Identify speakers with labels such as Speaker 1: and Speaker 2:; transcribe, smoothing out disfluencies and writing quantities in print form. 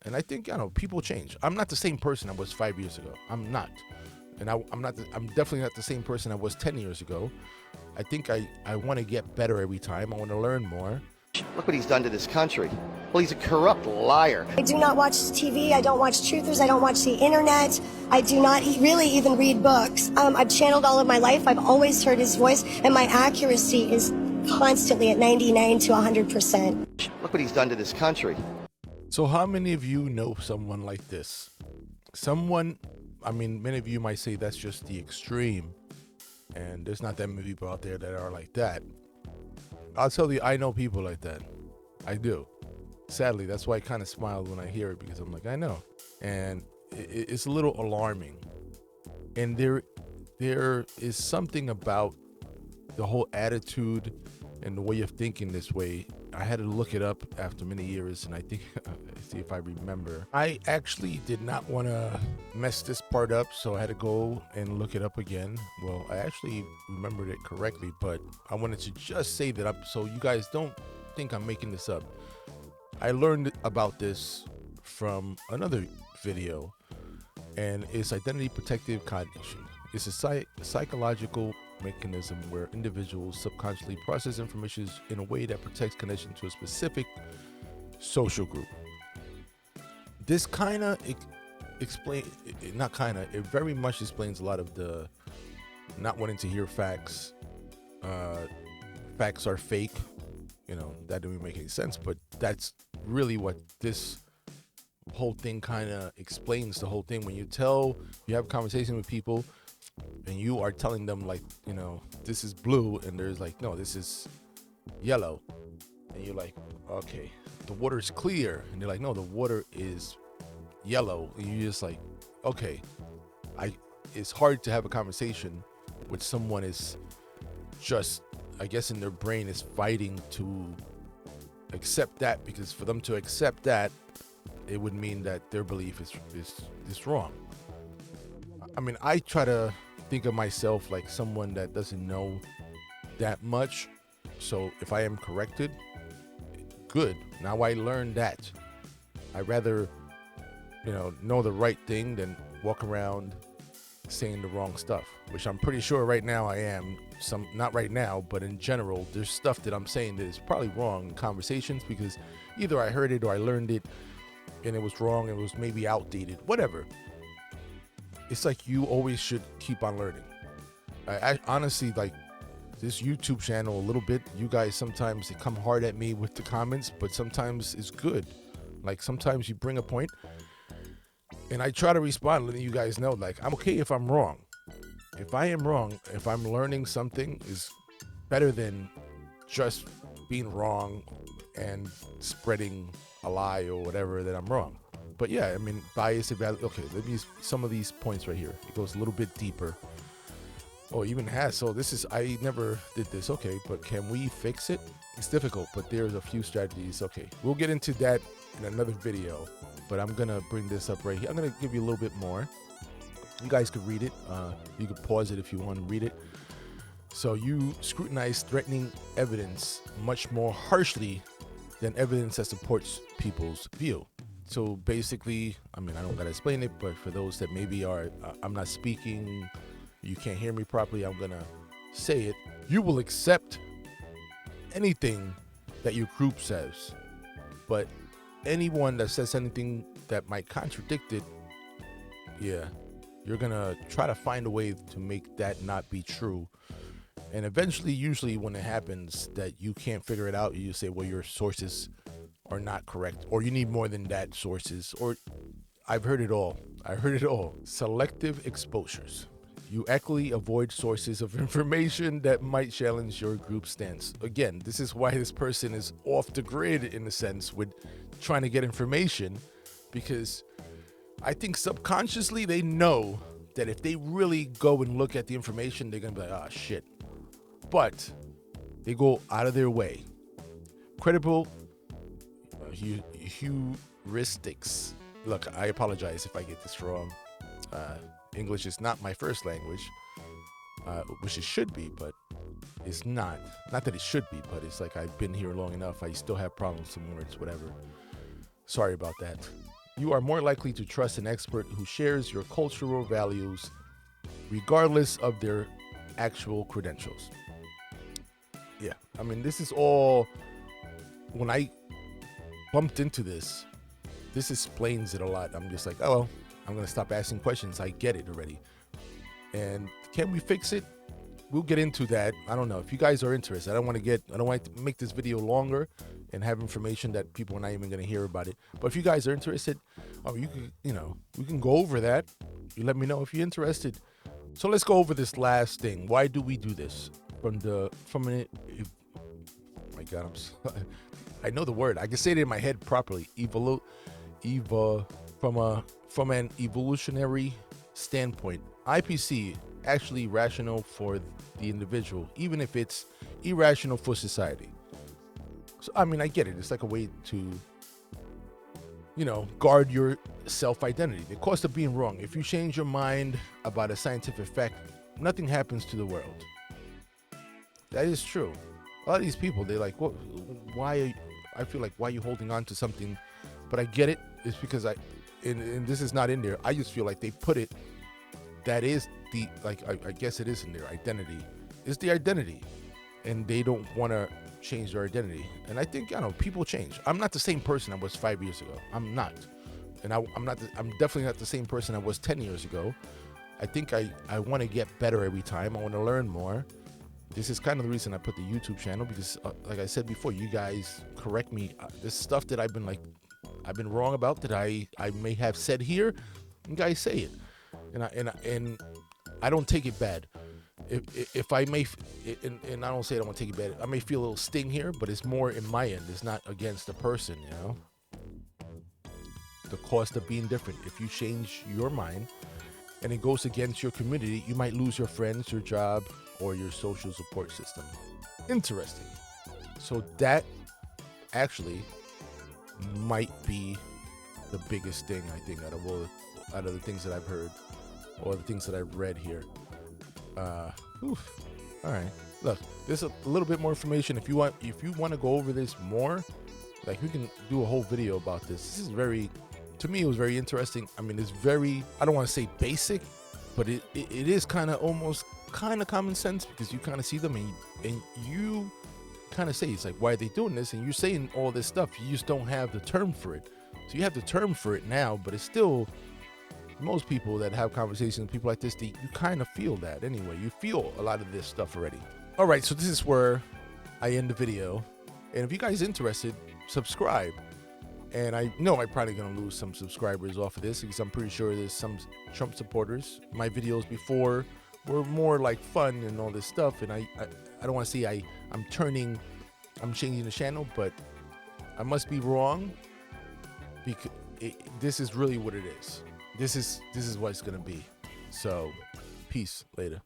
Speaker 1: And I think, people change. I'm not the same person I was 5 years ago. I'm not. And I'm definitely not the same person I was 10 years ago. I think I want to get better every time. I want to learn more.
Speaker 2: Look what he's done to this country. Well, he's a corrupt liar.
Speaker 3: I do not watch TV. I don't watch truthers. I don't watch the internet. I do not really even read books. I've channeled all of my life. I've always heard his voice, and my accuracy is constantly at 99 to 100%.
Speaker 2: Look what he's done to this country.
Speaker 1: So how many of you know someone like this? Many of you might say that's just the extreme, and there's not that many people out there that are like that. I'll tell you, I know people like that. I do. Sadly, that's why I kind of smile when I hear it, because I'm like, I know. And it's a little alarming. And there is something about the whole attitude and the way of thinking this way. I had to look it up after many years, and I think, see if I remember. I actually did not want to mess this part up, so I had to go and look it up again. Well, I actually remembered it correctly, but I wanted to just say that up so you guys don't think I'm making this up. I learned about this from another video, and it's identity protective cognition. It's a psychological mechanism where individuals subconsciously process information in a way that protects connection to a specific social group. This it very much explains a lot of the not wanting to hear facts. Facts are fake. That didn't make any sense, but that's really what this whole thing kind of explains. The whole thing, when you have a conversation with people and you are telling them, like, this is blue, and there's like, no, this is yellow, and you're like, okay, the water's clear, and they're like, no, the water is yellow, and you're just like, okay, it's hard to have a conversation with someone is just, I guess, in their brain is fighting to accept that, because for them to accept that, it would mean that their belief is wrong. I try to think of myself like someone that doesn't know that much. So if I am corrected, good. Now I learned that. I'd rather, know the right thing than walk around saying the wrong stuff, which I'm pretty sure right now I am. Not right now, but in general, there's stuff that I'm saying that is probably wrong in conversations, because either I heard it or I learned it and it was wrong, it was maybe outdated, whatever. It's like you always should keep on learning. I honestly, like this YouTube channel a little bit. You guys sometimes come hard at me with the comments, but sometimes it's good. Like sometimes you bring a point and I try to respond, letting you guys know, like, I'm okay if I'm wrong. If I am wrong, if I'm learning something, is better than just being wrong and spreading a lie or whatever that I'm wrong. But yeah, bias evaluation. Okay, let me use some of these points right here. It goes a little bit deeper. Oh, even has. So I never did this. Okay, but can we fix it? It's difficult, but there's a few strategies. Okay, we'll get into that in another video, but I'm gonna bring this up right here. I'm gonna give you a little bit more. You guys could read it. You could pause it if you want to read it. So you scrutinize threatening evidence much more harshly than evidence that supports people's view. So basically, I don't gotta explain it, but for those that maybe I'm not speaking, you can't hear me properly, I'm gonna say it. You will accept anything that your group says, but anyone that says anything that might contradict it, yeah, you're gonna try to find a way to make that not be true. And eventually, usually when it happens that you can't figure it out, you say, well, your sources are not correct, or you need more than that sources, or I've heard it all. Selective exposures. You actively avoid sources of information that might challenge your group stance. Again, this is why this person is off the grid in a sense with trying to get information, because I think subconsciously they know that if they really go and look at the information, they're gonna be like, oh shit. But they go out of their way. Credible heuristics. Look, I apologize if I get this wrong. English is not my first language, which it should be, but it's not. Not that it should be, but it's like I've been here long enough. I still have problems with some words, whatever. Sorry about that. You are more likely to trust an expert who shares your cultural values, regardless of their actual credentials. Yeah, I mean, this is all, when I bumped into this explains it a lot. I'm just like, oh, well, I'm going to stop asking questions. I get it already. And can we fix it? We'll get into that. I don't know if you guys are interested. I don't want to make this video longer and have information that people are not even going to hear about it. But if you guys are interested, you can, we can go over that. You let me know if you're interested. So let's go over this last thing. Why do we do this? Oh my God, I know the word. I can say it in my head properly. From an evolutionary standpoint, IPC actually rational for the individual, even if it's irrational for society. So I mean, I get it. It's like a way to, guard your self-identity. The cost of being wrong. If you change your mind about a scientific fact, nothing happens to the world. That is true. A lot of these people, they're like, "What? Why are you holding on to something?" But I get it. It's because and this is not in there. I just feel like they put it. That is I guess it is in their identity. It's the identity, and they don't want to change their identity. And I think, people change. I'm not the same person I was 5 years ago. I'm not, and I'm definitely not the same person I was 10 years ago. I think I want to get better every time. I want to learn more. This is kind of the reason I put the YouTube channel, because like I said before, you guys correct me. This stuff that I've been wrong about, that I may have said here, you guys say it, and I don't take it bad. If I may, and I don't say I don't want to take it bad. I may feel a little sting here, but it's more in my end. It's not against the person, The cost of being different. If you change your mind and it goes against your community, you might lose your friends, your job, or your social support system. Interesting. So that actually might be the biggest thing, I think, out of the things that I've heard or the things that I've read here. All right. Look, there's a little bit more information. If you want to go over this more, like, we can do a whole video about this. This is to me, it was very interesting. I mean, it's very, I don't want to say basic, but it is kind of common sense, because you kind of see them and you kind of say, it's like, why are they doing this? And you're saying all this stuff, you just don't have the term for it. So you have the term for it now, but it's still, most people that have conversations with people like this, you kind of feel that anyway. You feel a lot of this stuff already. All right, so this is where I end the video. And if you guys are interested, subscribe. And I know I'm probably going to lose some subscribers off of this, because I'm pretty sure there's some Trump supporters. My videos before were more like fun and all this stuff. And I don't want to say I'm changing the channel, but I must be wrong, because this is really what it is. This is what it's going to be. So, peace. Later.